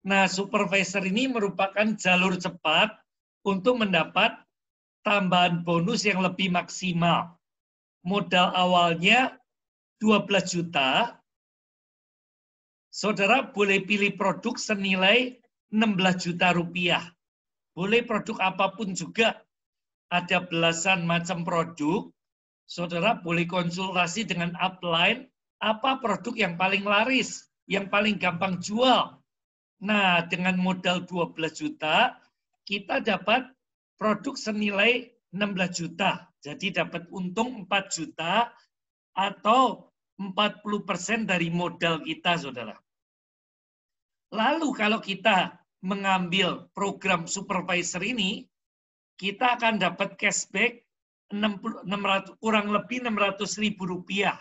Nah, supervisor ini merupakan jalur cepat untuk mendapat tambahan bonus yang lebih maksimal. Modal awalnya 12 juta, saudara boleh pilih produk senilai 16 juta rupiah. Boleh produk apapun juga. Ada belasan macam produk. Saudara boleh konsultasi dengan upline, apa produk yang paling laris, yang paling gampang jual. Nah, dengan modal 12 juta, kita dapat produk senilai 16 juta. Jadi dapat untung 4 juta atau 40% dari modal kita, saudara. Lalu kalau kita mengambil program supervisor ini, kita akan dapat cashback kurang lebih 600.000 rupiah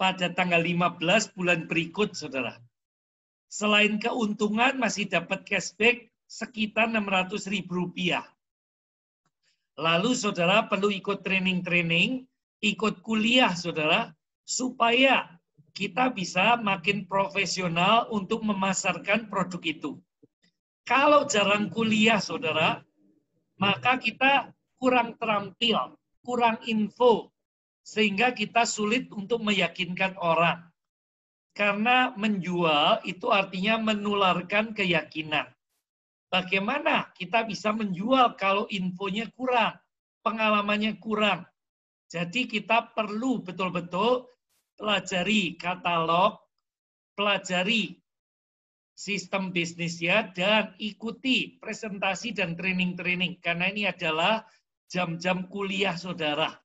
pada tanggal 15 bulan berikut, saudara. Selain keuntungan, masih dapat cashback sekitar 600.000 rupiah. Lalu saudara perlu ikut training-training, ikut kuliah, saudara, supaya kita bisa makin profesional untuk memasarkan produk itu. Kalau jarang kuliah, saudara, maka kita kurang terampil, kurang info, sehingga kita sulit untuk meyakinkan orang. Karena menjual itu artinya menularkan keyakinan. Bagaimana kita bisa menjual kalau infonya kurang, pengalamannya kurang. Jadi kita perlu betul-betul pelajari katalog, pelajari sistem bisnisnya, dan ikuti presentasi dan training-training. Karena ini adalah jam-jam kuliah saudara.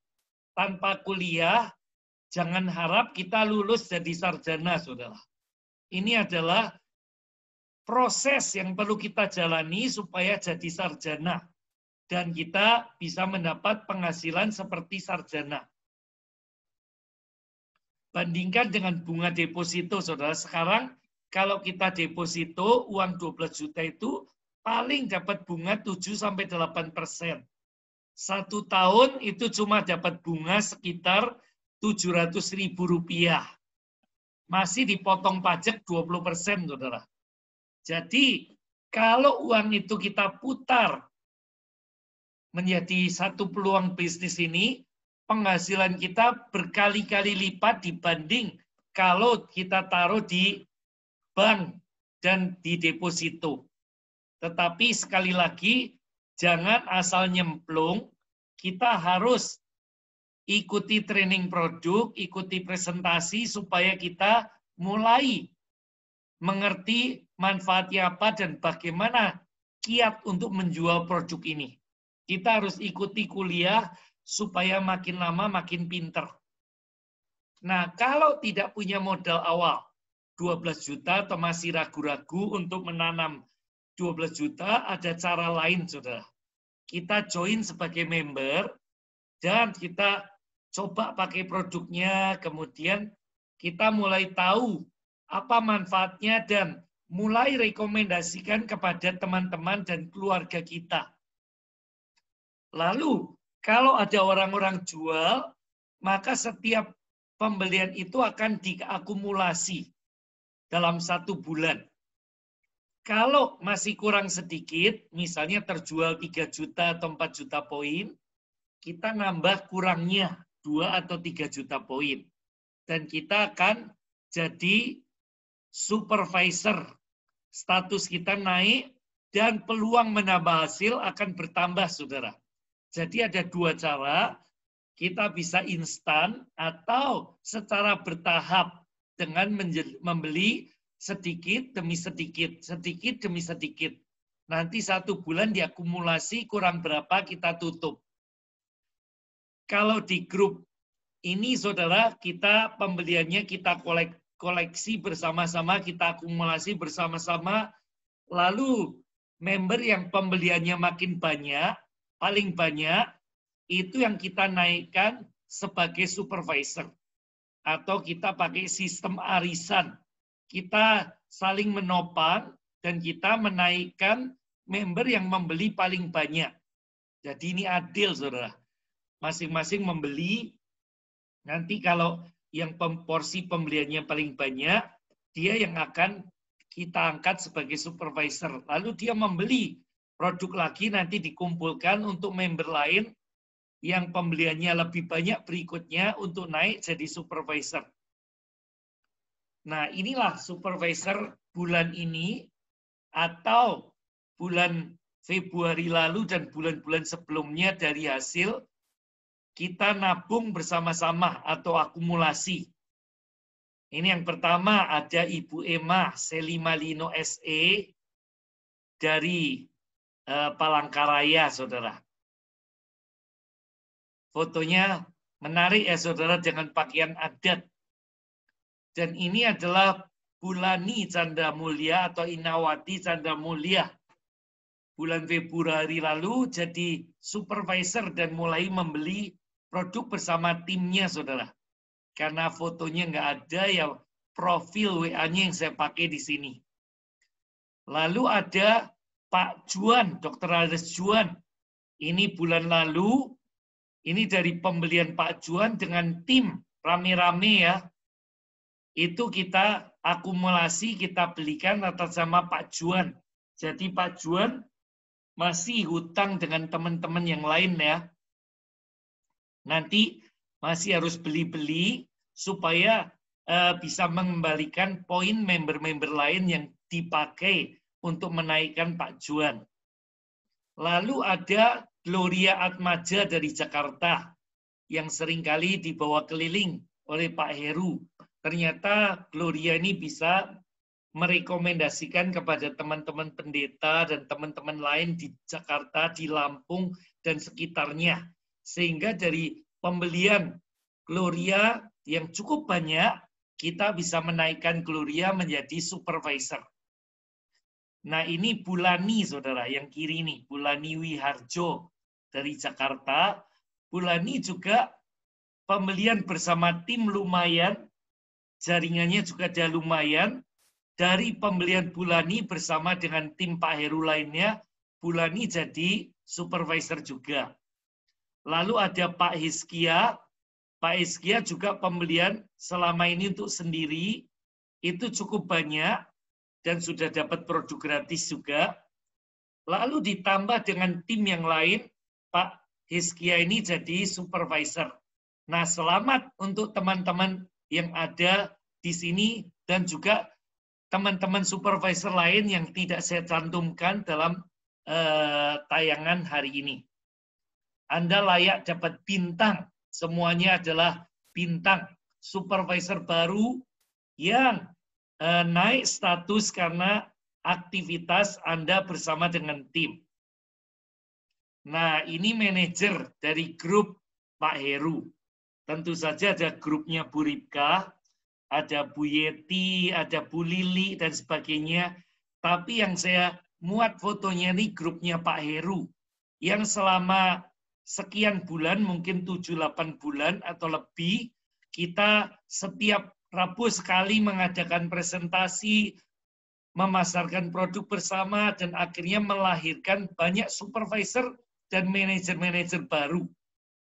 Tanpa kuliah, jangan harap kita lulus jadi sarjana, saudara. Ini adalah proses yang perlu kita jalani supaya jadi sarjana. dan kita bisa mendapat penghasilan seperti sarjana. Bandingkan dengan bunga deposito, saudara. Sekarang kalau kita deposito uang 12 juta itu paling dapat bunga 7-8%. 1 tahun itu cuma dapat bunga sekitar Rp700.000. Masih dipotong pajak 20%, saudara. Jadi kalau uang itu kita putar menjadi satu peluang bisnis ini, penghasilan kita berkali-kali lipat dibanding kalau kita taruh di bank dan di deposito. Tetapi sekali lagi, jangan asal nyemplung, kita harus ikuti training produk, ikuti presentasi supaya kita mulai mengerti manfaatnya apa dan bagaimana kiat untuk menjual produk ini. Kita harus ikuti kuliah supaya makin lama makin pinter. Nah, kalau tidak punya modal awal 12 juta atau masih ragu-ragu untuk menanam 12 juta, ada cara lain, saudara. Kita join sebagai member dan kita coba pakai produknya, kemudian kita mulai tahu apa manfaatnya dan mulai rekomendasikan kepada teman-teman dan keluarga kita. Lalu, kalau ada orang-orang jual, maka setiap pembelian itu akan diakumulasi dalam 1 bulan. Kalau masih kurang sedikit, misalnya terjual 3 juta atau 4 juta poin, kita nambah kurangnya 2 atau 3 juta poin. Dan kita akan jadi supervisor. Status kita naik dan peluang menambah hasil akan bertambah, saudara. Jadi ada 2 cara, kita bisa instan atau secara bertahap dengan membeli sedikit demi sedikit, sedikit demi sedikit. Nanti 1 bulan diakumulasi kurang berapa kita tutup. Kalau di grup ini, saudara, kita pembeliannya kita koleksi bersama-sama, kita akumulasi bersama-sama, lalu member yang pembeliannya makin banyak, paling banyak, itu yang kita naikkan sebagai supervisor. Atau kita pakai sistem arisan. Kita saling menopang dan kita menaikkan member yang membeli paling banyak. Jadi ini adil, saudara. Masing-masing membeli, nanti kalau yang porsi pembeliannya paling banyak, dia yang akan kita angkat sebagai supervisor. Lalu dia membeli produk lagi, nanti dikumpulkan untuk member lain yang pembeliannya lebih banyak berikutnya untuk naik jadi supervisor. Nah, inilah supervisor bulan ini atau bulan Februari lalu dan bulan-bulan sebelumnya dari hasil kita nabung bersama-sama atau akumulasi. Ini yang pertama, ada Ibu Emma Selimalino SE dari Palangkaraya, saudara. Fotonya menarik ya, saudara, dengan pakaian adat. Dan ini adalah Bulani Chandra Mulya atau Inawati Chandra Mulya. Bulan Februari lalu jadi supervisor dan mulai membeli produk bersama timnya, saudara. Karena fotonya nggak ada, ya profil WA-nya yang saya pakai di sini. Lalu ada Pak Juan, Dr. Aris Juan. Ini bulan lalu, ini dari pembelian Pak Juan dengan tim rame-rame ya. Itu kita akumulasi, kita belikan atas nama Pak Juan. Jadi Pak Juan masih hutang dengan teman-teman yang lain ya. Nanti masih harus beli-beli supaya bisa mengembalikan poin member-member lain yang dipakai untuk menaikkan Pak Juan. Lalu ada Gloria Atmaja dari Jakarta yang seringkali dibawa keliling oleh Pak Heru. Ternyata Gloria ini bisa merekomendasikan kepada teman-teman pendeta dan teman-teman lain di Jakarta, di Lampung, dan sekitarnya. Sehingga dari pembelian Gloria yang cukup banyak, kita bisa menaikkan Gloria menjadi supervisor. Nah, ini Bulani, saudara, yang kiri nih, Bulani Wiharjo dari Jakarta. Bulani juga pembelian bersama tim lumayan, jaringannya juga ada lumayan. Dari pembelian Bulani bersama dengan tim Pak Heru lainnya, Bulani jadi supervisor juga. Lalu ada Pak Hizkia. Pak Hizkia juga pembelian selama ini untuk sendiri, itu cukup banyak, dan sudah dapat produk gratis juga. Lalu ditambah dengan tim yang lain, Pak Hizkia ini jadi supervisor. Nah, selamat untuk teman-teman yang ada di sini dan juga teman-teman supervisor lain yang tidak saya cantumkan dalam tayangan hari ini. Anda layak dapat bintang. Semuanya adalah bintang. Supervisor baru yang naik status karena aktivitas Anda bersama dengan tim. Nah, ini manajer dari grup Pak Heru. Tentu saja ada grupnya Bu Ripka, ada Bu Yeti, ada Bu Lili, dan sebagainya. Tapi yang saya muat fotonya ini grupnya Pak Heru, yang selama sekian bulan, mungkin 7-8 bulan atau lebih, kita setiap Rabu sekali mengadakan presentasi, memasarkan produk bersama, dan akhirnya melahirkan banyak supervisor dan manajer-manajer baru.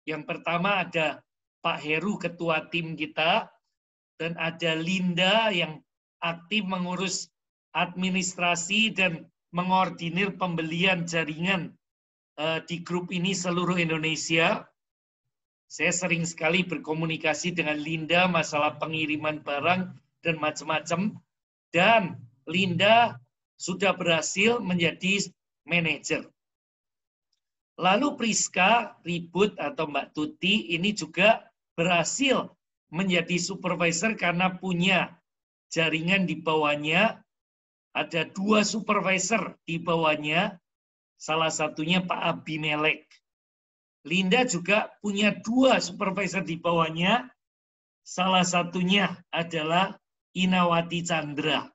Yang pertama ada Pak Heru, ketua tim kita, dan ada Linda yang aktif mengurus administrasi dan mengordinir pembelian jaringan di grup ini seluruh Indonesia. Saya sering sekali berkomunikasi dengan Linda masalah pengiriman barang dan macam-macam. Dan Linda sudah berhasil menjadi manajer. Lalu Priska Ribut atau Mbak Tuti ini juga berhasil menjadi supervisor karena punya jaringan di bawahnya. Ada 2 supervisor di bawahnya. Salah satunya Pak Abimelek. Linda juga punya 2 supervisor di bawahnya. Salah satunya adalah Inawati Chandra.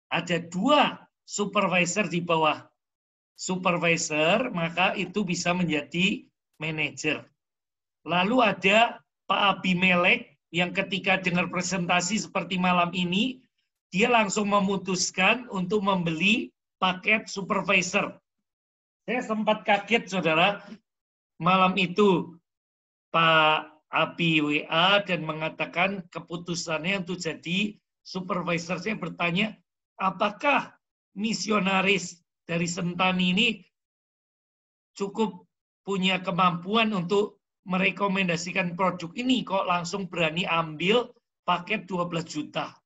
Ada 2 supervisor di bawah supervisor, maka itu bisa menjadi manajer. Lalu ada Pak Abimelek yang ketika dengar presentasi seperti malam ini, dia langsung memutuskan untuk membeli paket supervisor. Saya sempat kaget, saudara. Malam itu Pak Abi WA dan mengatakan keputusannya untuk jadi supervisor. Saya bertanya, apakah misionaris dari Sentani ini cukup punya kemampuan untuk merekomendasikan produk ini, kok langsung berani ambil paket 12 juta.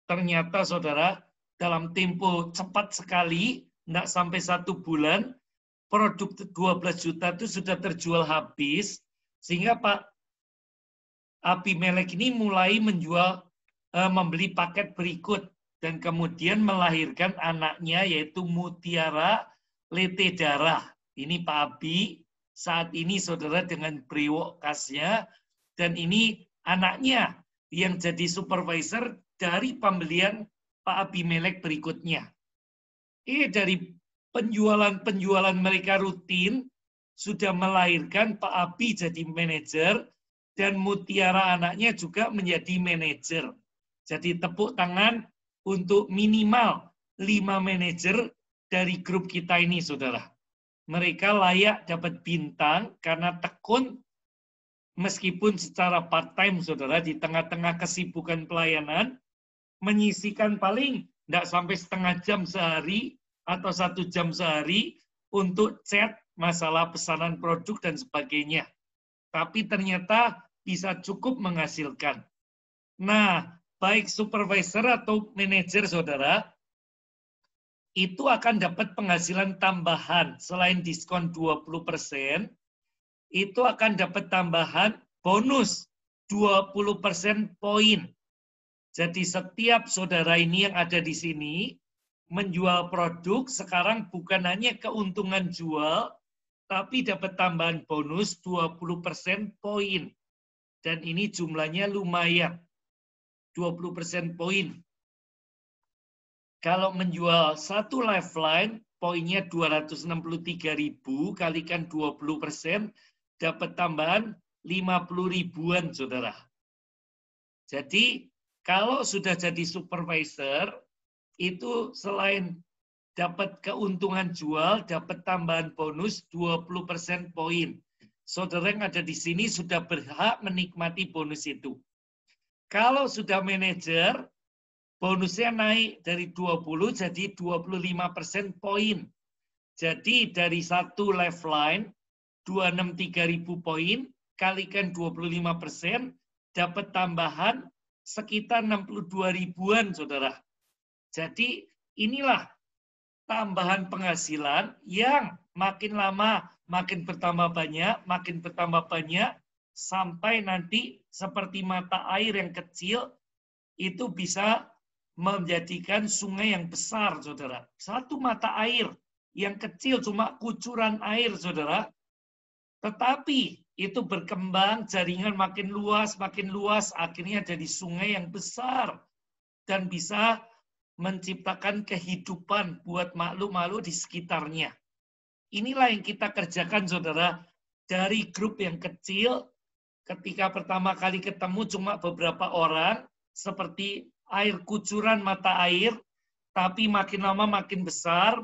Ternyata, saudara, dalam tempo cepat sekali, tidak sampai 1 bulan, produk 12 juta itu sudah terjual habis, sehingga Pak Abimelek ini mulai membeli paket berikut, dan kemudian melahirkan anaknya, yaitu Mutiara Lete Darah. Ini Pak Abi, saat ini saudara dengan brewok khasnya, dan ini anaknya yang jadi supervisor dari pembelian Pak Abimelek berikutnya. Dari penjualan mereka rutin, sudah melahirkan Pak Abi jadi manajer, dan Mutiara anaknya juga menjadi manajer. Jadi tepuk tangan untuk minimal 5 manajer dari grup kita ini, saudara. Mereka layak dapat bintang karena tekun, meskipun secara part-time, saudara, di tengah-tengah kesibukan pelayanan, menyisikan paling tidak sampai setengah jam sehari atau 1 jam sehari untuk chat masalah pesanan produk dan sebagainya. Tapi ternyata bisa cukup menghasilkan. Nah, baik supervisor atau manajer, saudara, itu akan dapat penghasilan tambahan. Selain diskon 20%, itu akan dapat tambahan bonus 20% poin. Jadi setiap saudara ini yang ada di sini menjual produk, sekarang bukan hanya keuntungan jual, tapi dapat tambahan bonus 20% poin. Dan ini jumlahnya lumayan, 20% poin. Kalau menjual 1 lifeline, poinnya 263.000 kalikan 20%, dapat tambahan 50 ribuan, saudara. Jadi, kalau sudah jadi supervisor, itu selain dapat keuntungan jual, dapat tambahan bonus 20% poin. Saudara yang ada di sini sudah berhak menikmati bonus itu. Kalau sudah manajer, bonusnya naik dari 20 jadi 25% poin. Jadi dari satu life line, 263.000 poin, kalikan 25%, dapat tambahan sekitar 62 ribuan, saudara. Jadi inilah tambahan penghasilan yang makin lama makin bertambah banyak, sampai nanti seperti mata air yang kecil, itu bisa menjadikan sungai yang besar, saudara. Satu mata air yang kecil cuma kucuran air, saudara. Tetapi itu berkembang, jaringan makin luas, akhirnya jadi sungai yang besar. Dan bisa menciptakan kehidupan buat makhluk-makhluk di sekitarnya. Inilah yang kita kerjakan, saudara. Dari grup yang kecil, ketika pertama kali ketemu cuma beberapa orang, seperti air kucuran mata air, tapi makin lama makin besar,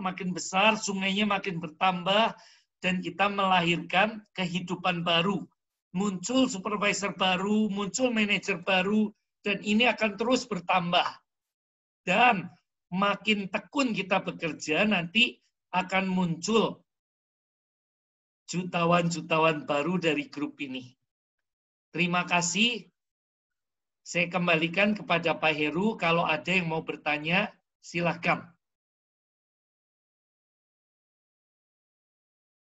sungainya makin bertambah, dan kita melahirkan kehidupan baru. Muncul supervisor baru, muncul manajer baru, dan ini akan terus bertambah. Dan makin tekun kita bekerja, nanti akan muncul jutawan-jutawan baru dari grup ini. Terima kasih. Saya kembalikan kepada Pak Heru. Kalau ada yang mau bertanya, silakan.